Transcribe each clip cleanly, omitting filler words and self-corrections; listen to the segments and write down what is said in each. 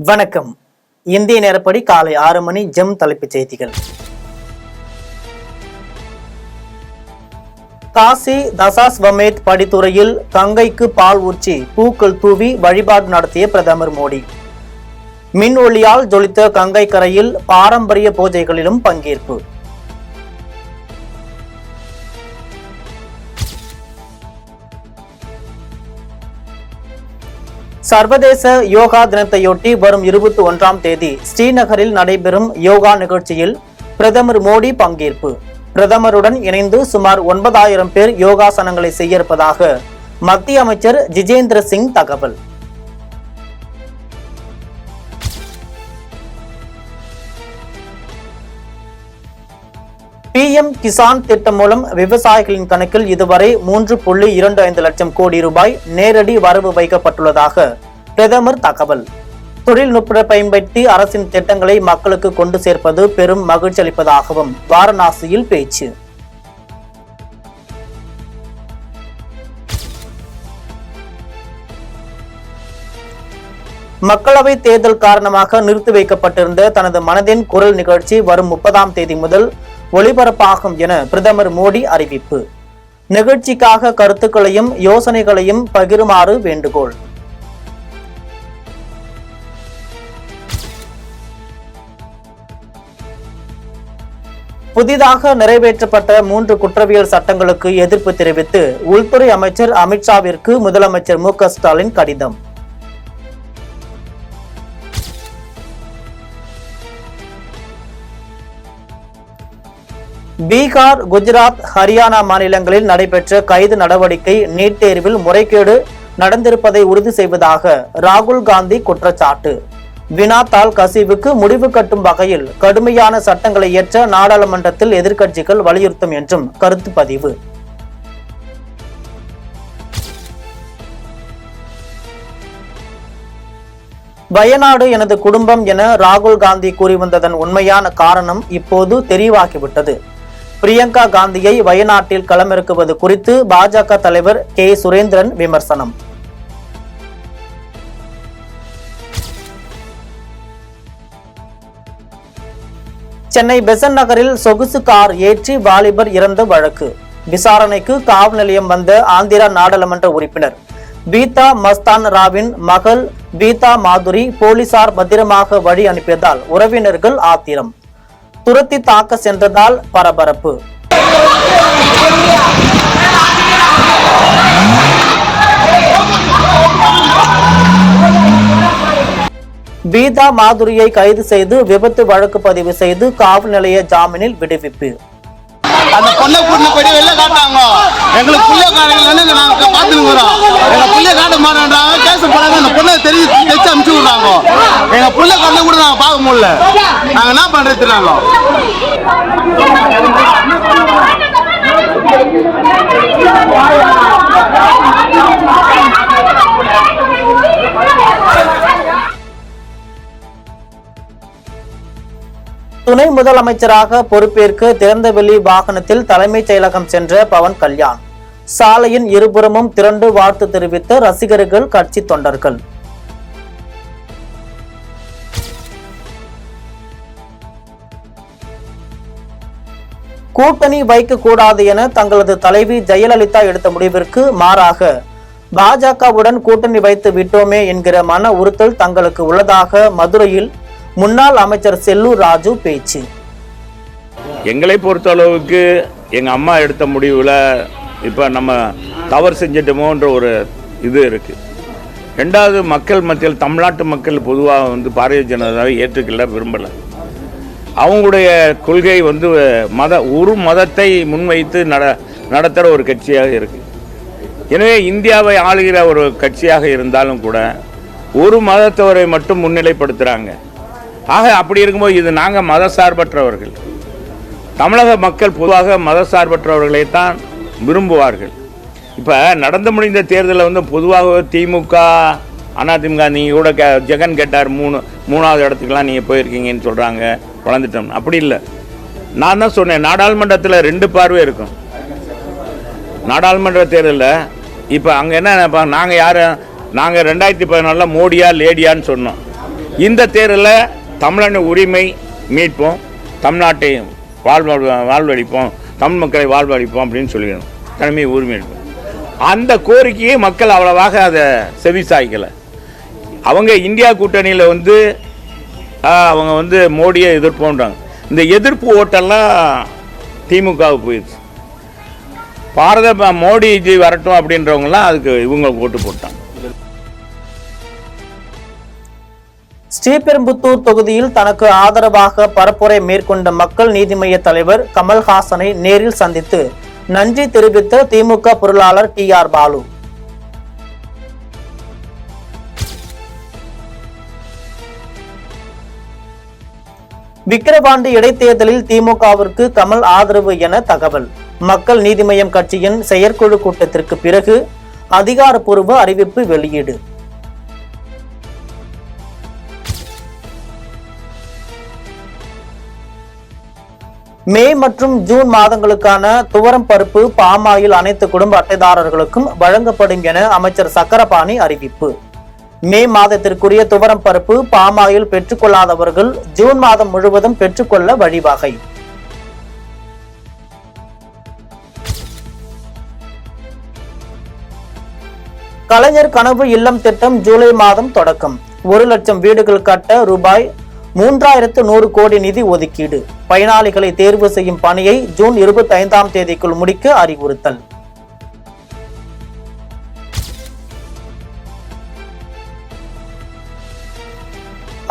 வணக்கம். இந்திய நேரப்படி காலை 6 மணி. ஜெம் தலைப்புச் செய்திகள். காசி தசாஸ்வமேத் படித்துறையில் கங்கைக்கு பால் ஊற்றி பூக்கள் தூவி வழிபாடு நடத்திய பிரதமர் மோடி. மின் ஒளியால் ஜொலித்த கங்கை கரையில் பாரம்பரிய பூஜைகளிலும் பங்கேற்பு. சர்வதேச யோகா தினத்தையொட்டி வரும் 21ஆம் தேதி ஸ்ரீநகரில் நடைபெறும் யோகா நிகழ்ச்சியில் பிரதமர் மோடி பங்கேற்பு. பிரதமருடன் இணைந்து சுமார் 9000 பேர் யோகாசனங்களை செய்ய இருப்பதாக மத்திய அமைச்சர் ஜிதேந்திர சிங் தகவல். PM கிசான் திட்டம் மூலம் விவசாயிகளின் கணக்கில் இதுவரை 3.25 லட்சம் கோடி ரூபாய் நேரடி வரவு வைக்கப்பட்டுள்ளதாக பிரதமர் தகவல். தொழில்நுட்பத்தை பயன்படுத்தி அரசின் திட்டங்களை மக்களுக்கு கொண்டு சேர்ப்பது பெரும் மகிழ்ச்சி அளிப்பதாகவும் வாரணாசியில் பேச்சு. மக்களவை தேர்தல் காரணமாக நிறுத்தி வைக்கப்பட்டிருந்த தனது மனதின் குரல் நிகழ்ச்சி வரும் 30ஆம் தேதி முதல் ஒளிபரப்பாகும் என பிரதமர் மோடி அறிவிப்பு. நிகழ்ச்சிக்காக கருத்துக்களையும் யோசனைகளையும் பகிருமாறு வேண்டுகோள். புதிதாக நிறைவேற்றப்பட்ட 3 குற்றவியல் சட்டங்களுக்கு எதிர்ப்பு தெரிவித்து உள்துறை அமைச்சர் அமித்ஷாவிற்கு முதலமைச்சர் மு.க. ஸ்டாலின் கடிதம். பீகார், குஜராத், ஹரியானா மாநிலங்களில் நடைபெற்ற கைது நடவடிக்கை நீட் தேர்வில் முறைகேடு நடந்திருப்பதை உறுதி செய்வதாக ராகுல் காந்தி குற்றச்சாட்டு. வினாத்தாள் கசிவுக்கு முடிவு கட்டும் வகையில் கடுமையான சட்டங்களை இயற்ற நாடாளுமன்றத்தில் எதிர்க்கட்சிகள் வலியுறுத்தும் என்றும் கருத்து பதிவு. வயநாடு எனது குடும்பம் என ராகுல் காந்தி கூறி வந்ததன் உண்மையான காரணம் இப்போது தெரிவாகிவிட்டது. பிரியங்கா காந்தியை வயநாட்டில் களமிறக்குவது குறித்து பாஜக தலைவர் கே. சுரேந்திரன் விமர்சனம். சென்னை பெசன்ட் நகரில் சொகுசு கார் ஏற்றி வாலிபர் இறந்த வழக்கு விசாரணைக்கு காவல் நிலையம் வந்த ஆந்திரா நாடாளுமன்ற உறுப்பினர் பீதா மஸ்தான் ராவின் மகள் பீதா மாதுரி போலீசார் பத்திரமாக வழி அனுப்பியதால் உறவினர்கள் ஆத்திரம். துரத்தி தாக்க சென்றதால் பரபரப்பு. பீதா மாதுரியை கைது செய்து விபத்து வழக்கு பதிவு செய்து காவல் நிலைய ஜாமீனில் விடுவிப்பு. அந்த பொண்ணை கூட்டின போய் வெளில காட்டாங்க. எங்களுக்கு புள்ளிய காரணம் நாங்க பாத்துக்கிறோம். எங்க புள்ளிய காட்ட மாட்டாங்க. கேஸ் போடாத அந்த பொண்ணை தெரிச்சு அனுப்பிச்சு விடுறாங்க. எங்க புள்ளிய காட்ட கூட நாங்க பார்க்க முடியல. நாங்க என்ன பண்றது? துணை முதலமைச்சராக பொறுப்பேற்க திறந்தவெளி வாகனத்தில் தலைமைச் செயலகம் சென்ற பவன் கல்யாண். சாலையின் இருபுறமும் திரண்டு வாழ்த்து தெரிவித்த ரசிகர்கள், கட்சி தொண்டர்கள். கூட்டணி வைக்க கூடாது என தங்களது தலைவி ஜெயலலிதா எடுத்த முடிவிற்கு மாறாக பாஜகவுடன் கூட்டணி வைத்து விட்டோமே என்கிற மன உறுத்தல் தங்களுக்கு உள்ளதாக மதுரையில் முன்னாள் அமைச்சர் செல்லூர் ராஜு பேச்சு. எங்களை பொறுத்த அளவுக்கு எங்கள் அம்மா எடுத்த முடிவில் இப்போ நம்ம தவறு செஞ்சிட்டோமோன்ற ஒரு இது இருக்குது. ரெண்டாவது, மக்கள் மத்தியில் தமிழ்நாட்டு மக்கள் பொதுவாக பாரதிய ஜனதாவை ஏற்றுக்கொள்ள விரும்பலை. அவங்களுடைய கொள்கை ஒரு மதத்தை முன்வைத்து நடத்துகிற ஒரு கட்சியாக இருக்குது. எனவே இந்தியாவை ஆளுகிற ஒரு கட்சியாக இருந்தாலும் கூட ஒரு மதத்தவரை மட்டும் முன்னிலைப்படுத்துகிறாங்க. ஆக அப்படி இருக்கும்போது இது நாங்கள் மதசார்பற்றவர்கள். தமிழக மக்கள் பொதுவாக மதசார்பற்றவர்களைத்தான் விரும்புவார்கள். இப்போ நடந்து முடிந்த தேர்தலில் பொதுவாக திமுக, அதிமுக, நீங்கள் கூட ஜெகன் கேட்டார், மூணாவது இடத்துக்கெல்லாம் நீங்கள் போயிருக்கீங்கன்னு சொல்கிறாங்க, வளர்ந்துட்டோம். அப்படி இல்லை. நான் தான் சொன்னேன், நாடாளுமன்றத்தில் 2 பார்வை இருக்கும். நாடாளுமன்ற தேர்தலில் இப்போ அங்கே என்ன, நாங்கள் 2014 மோடியா லேடியான்னு சொன்னோம். இந்த தேர்தலில் தமிழன் உரிமை மீட்போம், தமிழ்நாட்டை வாழ்வழிப்போம், தமிழ் மக்களை வாழ்வழிப்போம் அப்படின்னு சொல்லிடணும். தலைமை உரிமை எடுப்போம். அந்த கோரிக்கையை மக்கள் அவ்வளவாக அதை செவிசாய்க்கலை. அவங்க இந்தியா கூட்டணியில் அவங்க மோடியை எதிர்ப்போன்றாங்க. இந்த எதிர்ப்பு ஓட்டெல்லாம் திமுகவுக்கு போயிடுச்சு. மோடிஜி வரட்டும் அப்படின்றவங்கலாம் அதுக்கு இவங்க ஓட்டு போட்டாங்க. ஸ்ரீபெரும்புத்தூர் தொகுதியில் தனக்கு ஆதரவாக பரப்புரை மேற்கொண்ட மக்கள் நீதி மய்ய தலைவர் கமல்ஹாசனை நேரில் சந்தித்து நன்றி தெரிவித்த திமுக பொருளாளர் TR பாலு. விக்கிரவாண்டி இடைத்தேர்தலில் திமுகவிற்கு கமல் ஆதரவு என தகவல். மக்கள் நீதி மய்யம் கட்சியின் செயற்குழு கூட்டத்திற்கு பிறகு அதிகாரப்பூர்வ அறிவிப்பு வெளியீடு. மே மற்றும் ஜூன் மாதங்களுக்கான துவரம் பருப்பு, பாமாயில் அனைத்து குடும்ப அட்டைதாரர்களுக்கும் வழங்கப்படும் என அமைச்சர் சக்கரபாணி அறிவிப்பு. மே மாதத்திற்குரிய துவரம் பருப்பு, பாமாயில் பெற்றுக்கொள்ளாதவர்கள் ஜூன் மாதம் முழுவதும் பெற்றுக்கொள்ள வழிவகை. கலைஞர் கனவு இல்லம் திட்டம் ஜூலை மாதம் தொடக்கம். 1 லட்சம் வீடுகள் கட்ட ரூபாய் 3100 கோடி நிதி ஒதுக்கீடு. பயனாளிகளை தேர்வு செய்யும் பணியை ஜூன் 25ஆம் தேதிக்குள் முடிக்க அறிவுறுத்தல்.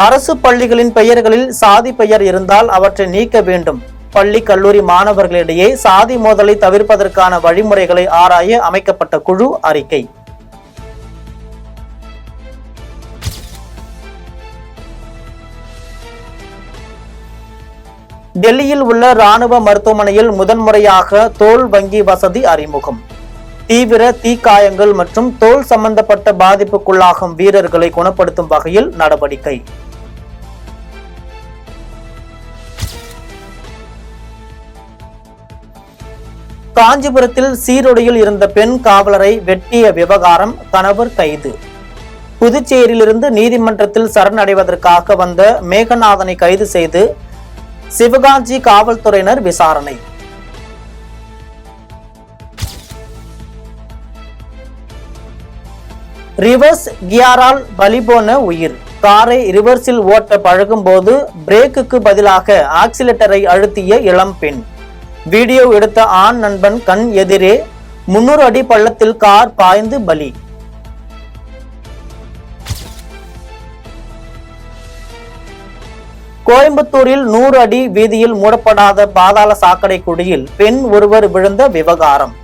அரசு பள்ளிகளின் பெயர்களில் சாதி பெயர் இருந்தால் அவற்றை நீக்க வேண்டும். பள்ளி கல்லூரி மாணவர்களிடையே சாதி மோதலை தவிர்ப்பதற்கான வழிமுறைகளை ஆராய அமைக்கப்பட்ட குழு அறிக்கை. டெல்லியில் உள்ள ராணுவ மருத்துவமனையில் முதன்முறையாக தோல் வங்கி வசதி அறிமுகம். தீவிர தீக்காயங்கள் மற்றும் தோல் சம்பந்தப்பட்ட பாதிப்புக்குள்ளாகும் வீரர்களை குணப்படுத்தும் வகையில் நடவடிக்கை. காஞ்சிபுரத்தில் சீருடையில் இருந்த பெண் காவலரை வெட்டிய விவகாரம், கணவர் கைது. புதுச்சேரியிலிருந்து நீதிமன்றத்தில் சரணடைவதற்காக வந்த மேகநாதனை கைது செய்து சிவகாஞ்சி காவல்துறையினர் விசாரணை. ரிவர்ஸ் கியரால் பலிபோன உயிர். காரை ரிவர்ஸில் ஓட்ட பழகும் போது பிரேக்குக்கு பதிலாக ஆக்சிலேட்டரை அழுத்திய இளம் பெண். வீடியோ எடுத்த ஆண் நண்பன் கண் எதிரே 300 அடி பள்ளத்தில் கார் பாய்ந்து பலி. கோயம்புத்தூரில் 100 அடி வீதியில் மூடப்படாத பாதாள சாக்கடை குழியில் பெண் ஒருவர் விழுந்த விவகாரம்.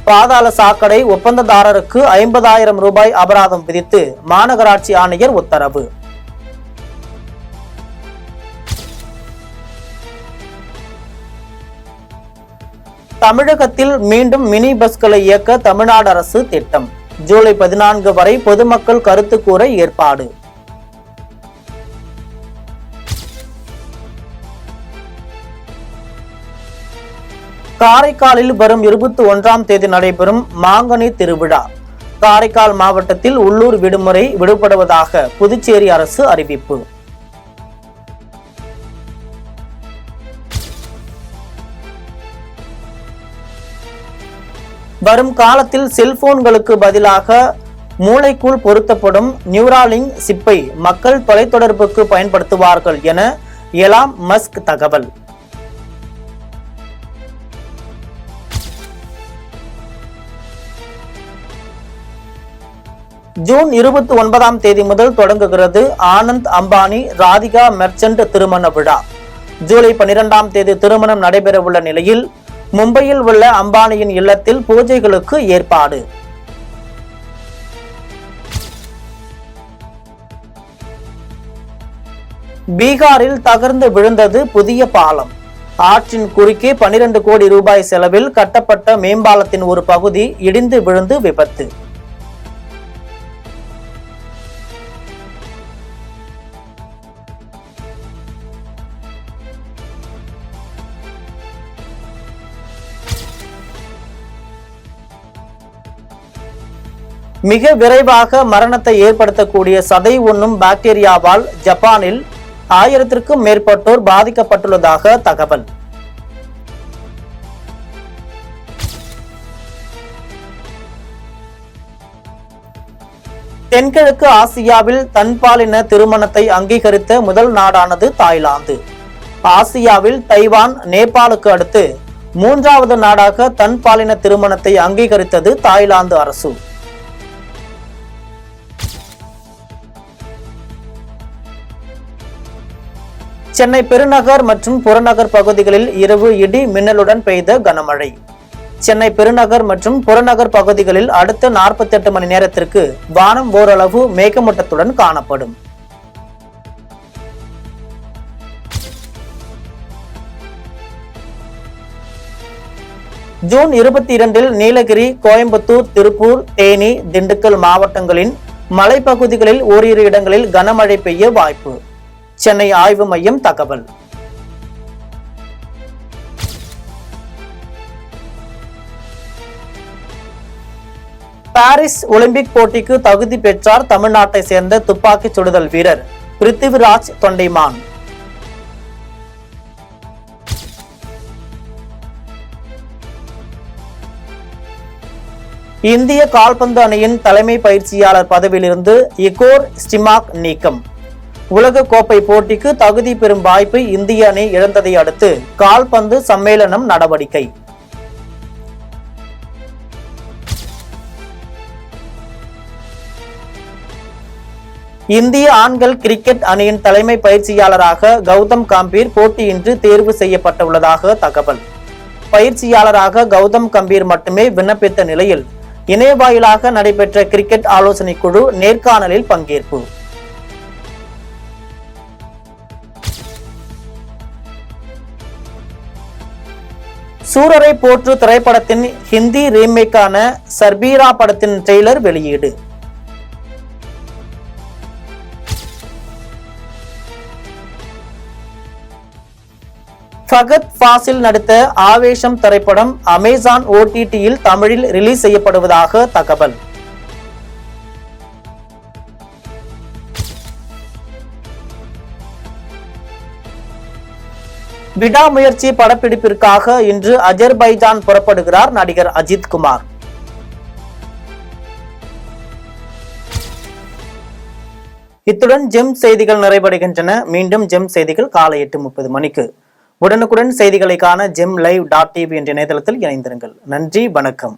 பாதாள சாக்கடை ஒப்பந்ததாரருக்கு 50,000 ரூபாய் அபராதம் விதித்து மாநகராட்சி ஆணையர் உத்தரவு. தமிழகத்தில் மீண்டும் மினி பஸ்களை இயக்க தமிழ்நாடு அரசு திட்டம். ஜூலை 14 வரை பொதுமக்கள் கருத்து கூற ஏற்பாடு. காரைக்காலில் வரும் 21ஆம் தேதி நடைபெறும் மாங்கனி திருவிழா. காரைக்கால் மாவட்டத்தில் உள்ளூர் விடுமுறை விடுபடுவதாக புதுச்சேரி அரசு அறிவிப்பு. வரும் காலத்தில் செல்போன்களுக்கு பதிலாக மூளைக்குள் பொருத்தப்படும் நியூராலிங்க் சிப்பை மக்கள் தொலைத்தொடர்புக்கு பயன்படுத்துவார்கள் என எலான் மஸ்க் தகவல். ஜூன் 29ஆம் தேதி முதல் தொடங்குகிறது ஆனந்த் அம்பானி ராதிகா மெர்ச்சன்ட் திருமண விழா. ஜூலை 12ஆம் தேதி திருமணம் நடைபெறவுள்ள நிலையில் மும்பையில் உள்ள அம்பானியின் இல்லத்தில் பூஜைகளுக்கு ஏற்பாடு. பீகாரில் தகர்ந்து விழுந்தது புதிய பாலம். ஆற்றின் குறுக்கே 12 கோடி ரூபாய் செலவில் கட்டப்பட்ட மேம்பாலத்தின் ஒரு பகுதி இடிந்து விழுந்து விபத்து. மிக விரைவாக மரணத்தை ஏற்படுத்தக்கூடிய சதை உண்ணும் பாக்டீரியாவால் ஜப்பானில் 1000க்கும் மேற்பட்டோர் பாதிக்கப்பட்டுள்ளதாக தகவல். தென்கிழக்கு ஆசியாவில் தன்பாலின திருமணத்தை அங்கீகரித்த முதல் நாடானது தாய்லாந்து. ஆசியாவில் தைவான், நேபாளுக்கு அடுத்து 3வது நாடாக தன்பாலின திருமணத்தை அங்கீகரித்தது தாய்லாந்து அரசு. சென்னை பெருநகர் மற்றும் புறநகர் பகுதிகளில் இரவு இடி மின்னலுடன் பெய்த கனமழை. சென்னை பெருநகர் மற்றும் புறநகர் பகுதிகளில் அடுத்த 48 மணி நேரத்திற்கு வானம் ஓரளவு மேகமூட்டத்துடன் காணப்படும். ஜூன் 22 நீலகிரி, கோயம்புத்தூர், திருப்பூர், தேனி, திண்டுக்கல் மாவட்டங்களின் மலைப்பகுதிகளில் ஓரிரு இடங்களில் கனமழை பெய்ய வாய்ப்பு. சென்னை ஆய்வு மையம் தகவல். பாரிஸ் ஒலிம்பிக் போட்டிக்கு தகுதி பெற்றார் தமிழ்நாட்டை சேர்ந்த துப்பாக்கி சுடுதல் வீரர் பிருத்திவிராஜ் தொண்டைமான். இந்திய கால்பந்து அணியின் தலைமை பயிற்சியாளர் பதவியிலிருந்து இகோர் ஸ்டிமாக் நீக்கம். உலக கோப்பை போட்டிக்கு தகுதி பெறும் வாய்ப்பை இந்திய அணி இழந்ததை அடுத்து கால்பந்து சம்மேளனம் நடவடிக்கை. இந்திய ஆண்கள் கிரிக்கெட் அணியின் தலைமை பயிற்சியாளராக கௌதம் கம்பீர் போட்டியின்றி தேர்வு செய்யப்பட்டுள்ளதாக தகவல். பயிற்சியாளராக கௌதம் கம்பீர் மட்டுமே விண்ணப்பித்த நிலையில் இணைய வாயிலாக நடைபெற்ற கிரிக்கெட் ஆலோசனை குழு நேர்காணலில் பங்கேற்பு. சூரரை போற்று திரைப்படத்தின் ஹிந்தி ரீமேக்கான சர்பீரா படத்தின் ட்ரெய்லர் வெளியீடு. ஃபகத் ஃபாசில் நடித்த ஆவேசம் திரைப்படம் அமேசான் OTTயில் தமிழில் ரிலீஸ் செய்யப்படுவதாக தகவல். விடாமுயற்சி படப்பிடிப்பிற்காக இன்று அஜர்பைஜான் புறப்படுகிறார் நடிகர் அஜித் குமார். இத்துடன் ஜெம் செய்திகள் நிறைவடைகின்றன. மீண்டும் ஜெம் செய்திகள் காலை 8:30 மணிக்கு. உடனுக்குடன் செய்திகளை காண GemLive.tv என்ற இணையதளத்தில் இணைந்திருங்கள். நன்றி, வணக்கம்.